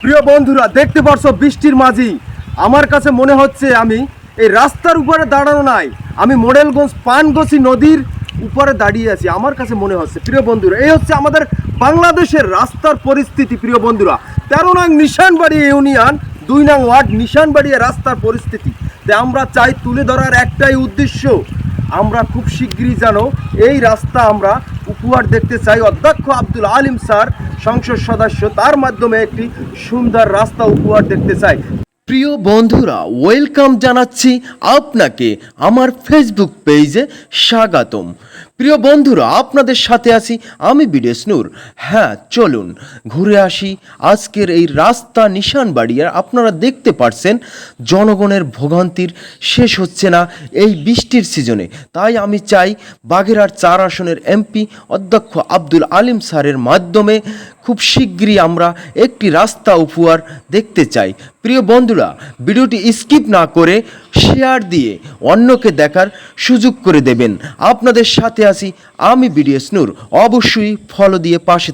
প্রিয় বন্ধুরা, দেখতে পারছো বৃষ্টির মাঝেই আমার কাছে মনে হচ্ছে আমি এই রাস্তার উপরে দাঁড়ানো নাই, আমি মোডেলগঞ্জ পানগছি নদীর উপরে দাঁড়িয়ে আছি। আমার কাছে মনে হচ্ছে প্রিয় বন্ধুরা, এই হচ্ছে আমাদের বাংলাদেশের রাস্তার পরিস্থিতি। প্রিয় বন্ধুরা, 13 নং নিশানবাড়ি ইউনিয়ন 2 নং ওয়ার্ড নিশানবাড়ি রাস্তার পরিস্থিতি। তাই আমরা চাই তুলে ধরার একটাই উদ্দেশ্য, আমরা খুব শীঘ্রই যেন এই রাস্তা আমরা উপহার দেখতে চাই। অধ্যক্ষ আব্দুল আলিম স্যার সংসদ সদস্য, তার মাধ্যমে একটি সুন্দর রাস্তা উপহার দেখতে চাই। প্রিয় বন্ধুরা, ওয়েলকাম জানাচ্ছি আপনাকে আমার ফেসবুক পেজে স্বাগতম। প্রিয় বন্ধুরা, আপনাদের সাথে আছি আমি বিডিএস নূর। হ্যাঁ, চলুন ঘুরে আসি আজকের এই রাস্তা নিশানবাড়ি। আর আপনারা দেখতে পাচ্ছেন জনগণের ভোগান্তির শেষ হচ্ছে না এই বৃষ্টির সিজনে। তাই আমি চাই বাগেরহাট 4 আসনের এমপি অধ্যক্ষ আব্দুল আলিম স্যারের মাধ্যমে খুব শীঘ্রই আমরা একটি রাস্তা উপহার দেখতে চাই। প্রিয় বন্ধুরা, ভিডিওটি স্কিপ না করে শেয়ার দিয়ে অন্যকে দেখার সুযোগ করে দেবেন। আপনাদের সাথে আছি আমি বিডিএস নূর। অবশ্যই ফলো দিয়ে পাশে